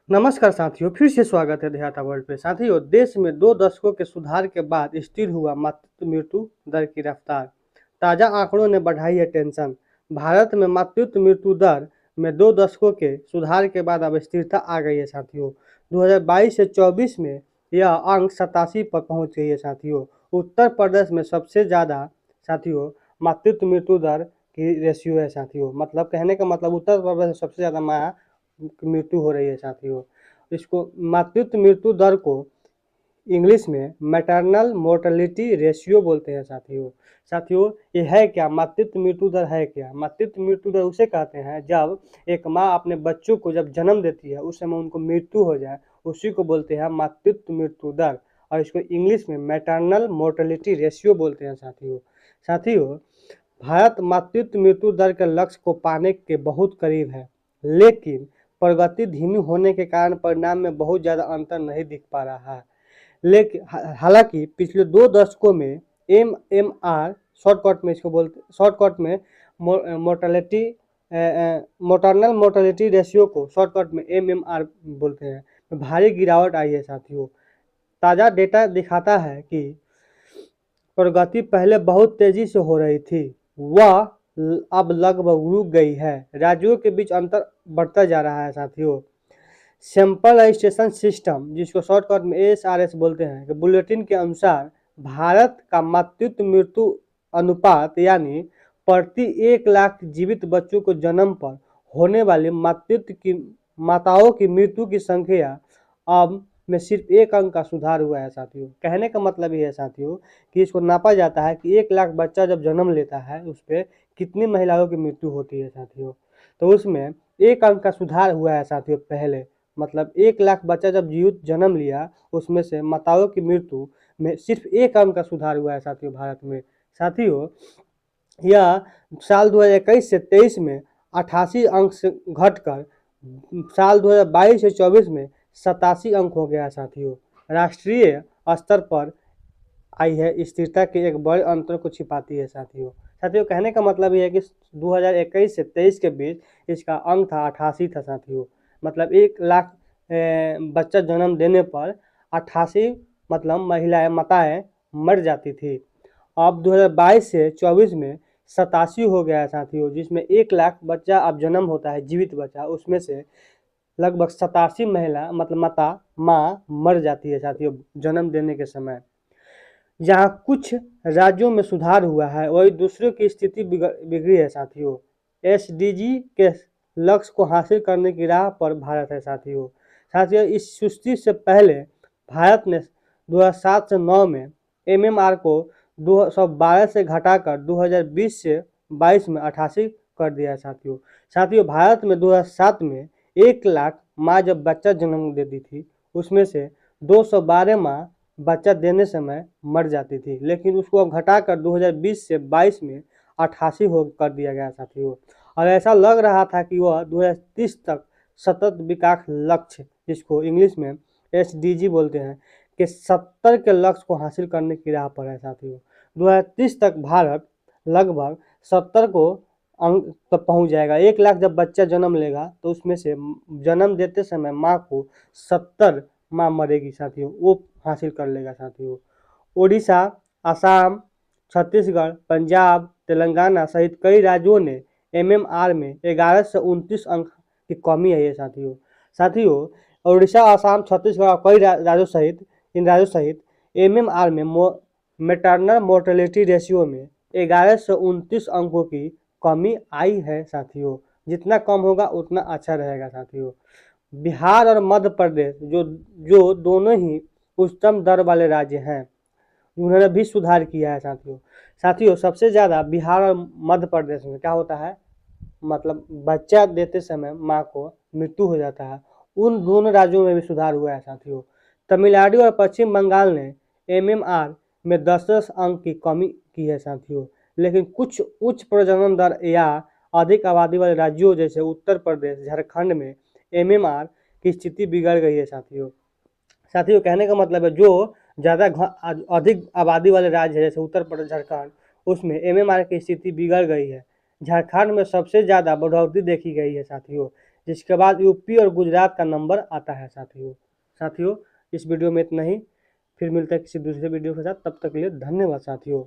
नमस्कार साथियों, फिर से स्वागत है देहाता वर्ल्ड पे। साथियों, देश में 2 दशकों के सुधार के बाद स्थिर हुआ मातृत्व मृत्यु दर की रफ्तार। ताज़ा आंकड़ों ने बढ़ाई है टेंशन। भारत में मातृत्व मृत्यु दर में 2 दशकों के सुधार के बाद अब स्थिरता आ गई है साथियों। 2022 से 24 में यह अंक 87 पर पहुंच गई है साथियों। उत्तर प्रदेश में सबसे ज़्यादा साथियों मातृत्व मृत्यु दर की रेशियो है साथियों। मतलब कहने का मतलब उत्तर प्रदेश में सबसे ज़्यादा माँ मृत्यु हो रही है साथियों। इसको मातृत्व मृत्यु दर को इंग्लिश में मैटरनल मोर्टेलिटी रेशियो बोलते हैं साथियों। साथियों, ये है क्या? मातृत्व मृत्यु दर है क्या? मातृत्व मृत्यु दर उसे कहते हैं जब एक माँ अपने बच्चों को जब जन्म देती है उस समय उनको मृत्यु हो जाए, उसी को बोलते हैं मातृत्व मृत्यु दर। और इसको इंग्लिश में मैटरनल मोर्टेलिटी रेशियो बोलते हैं साथियों। साथियों, भारत मातृत्व मृत्यु दर के लक्ष्य को पाने के बहुत करीब है, लेकिन प्रगति धीमी होने के कारण परिणाम में बहुत ज़्यादा अंतर नहीं दिख पा रहा है। लेकिन हालांकि पिछले 2 दशकों में MMR शॉर्टकट में इसको बोलते शॉर्टकट में मोर्टेलिटी मोटरनल मोर्टेलिटी रेशियो को शॉर्टकट में MMR बोलते हैं, भारी गिरावट आई है साथियों। ताज़ा डेटा दिखाता है कि प्रगति पहले बहुत तेजी से हो रही थी, वह अब लगभग रुक गई है। राज्यों के बीच अंतर बढ़ता जा रहा है साथियों। सैंपल रजिस्ट्रेशन सिस्टम, जिसको शॉर्टकट में ASRS बोलते हैं, कि बुलेटिन के अनुसार भारत का मातृत्व मृत्यु अनुपात यानी प्रति 1 लाख जीवित बच्चों को जन्म पर होने वाली माताओं की मृत्यु की संख्या अब में सिर्फ 1 अंक का सुधार हुआ है साथियों। कहने का मतलब ये है साथियों कि इसको नापा जाता है कि 1 लाख बच्चा जब जन्म लेता है उस पर कितनी महिलाओं की मृत्यु होती है साथियों। तो उसमें 1 अंक का सुधार हुआ है साथियों। पहले मतलब 1 लाख बच्चा जब जीवित जन्म लिया उसमें से माताओं की मृत्यु में सिर्फ 1 अंक का सुधार हुआ है साथियों भारत में। साथियों, यह साल 2021 से 23 में 88 अंक से घटकर साल 2022 से 24 में 87 अंक हो गया साथियों। राष्ट्रीय स्तर पर आई है स्थिरता के एक बड़े अंतर को छिपाती है साथियों। साथियों, कहने का मतलब ये है कि 2021 से 23 के बीच इसका अंक था 88 था साथियों। मतलब 1 लाख बच्चा जन्म देने पर 88 मतलब महिलाएं माताएं मर जाती थी। अब 2022 से 24 में 87 हो गया है साथियों, जिसमें 1 लाख बच्चा अब जन्म होता है जीवित बच्चा, उसमें से लगभग 87 महिला मतलब माँ मर जाती है साथियों जन्म देने के समय। जहाँ कुछ राज्यों में सुधार हुआ है वही दूसरों की स्थिति बिगड़ी है साथियों। SDG के लक्ष्य को हासिल करने की राह पर भारत है साथियों। साथियों, इस सुस्ती से पहले भारत ने 2007 से 9 में MMR को 212 से घटाकर 2020 से 22 में 88 कर दिया है साथियों। साथियों, भारत में 2007 में 1 लाख माँ जब बच्चा जन्म देती थी उसमें से 212 माँ बच्चा देने समय मर जाती थी, लेकिन उसको अब घटाकर 2020 से 22 में 88 हो कर दिया गया साथियों। और ऐसा लग रहा था कि वह 2030 तक सतत विकास लक्ष्य, जिसको इंग्लिश में SDG बोलते हैं, कि 70 के लक्ष्य को हासिल करने की राह पर है साथियों। 2030 तक भारत लगभग 70 को अंक तक पहुँच जाएगा। 1 लाख जब बच्चा जन्म लेगा तो उसमें से जन्म देते समय माँ को 70 माँ मरेगी साथियों, वो हासिल कर लेगा साथियों। ओडिशा, असम, छत्तीसगढ़, पंजाब, तेलंगाना सहित कई राज्यों ने MMR में 11 से 29 अंक की कमी आई है साथियों। साथियों, ओडिशा, असम, छत्तीसगढ़ और कई राज्यों सहित MMR में मैटरनल मोर्टेलिटी रेशियो में 11 से 29 अंकों की कमी आई है साथियों। जितना कम होगा उतना अच्छा रहेगा साथियों। बिहार और मध्य प्रदेश जो दोनों ही उच्चतम दर वाले राज्य हैं, उन्होंने भी सुधार किया है साथियों। साथियों, सबसे ज़्यादा बिहार और मध्य प्रदेश में क्या होता है, मतलब बच्चा देते समय माँ को मृत्यु हो जाता है। उन दोनों राज्यों में भी सुधार हुआ है साथियों। तमिलनाडु और पश्चिम बंगाल ने MMR में 10-10 अंक की कमी की है साथियों, लेकिन कुछ उच्च प्रजनन दर या अधिक आबादी वाले राज्यों जैसे उत्तर प्रदेश, झारखंड में MMR की स्थिति बिगड़ गई है साथियों। साथियों, कहने का मतलब है जो ज़्यादा अधिक आबादी वाले राज्य है जैसे उत्तर प्रदेश, झारखंड, उसमें MMR की स्थिति बिगड़ गई है। झारखंड में सबसे ज़्यादा बढ़ोतरी देखी गई है साथियों। जिसके बाद यूपी और गुजरात का नंबर आता है साथियों इस वीडियो में इतना ही। फिर मिलता है किसी दूसरे वीडियो के साथ, तब तक के लिए धन्यवाद साथियों।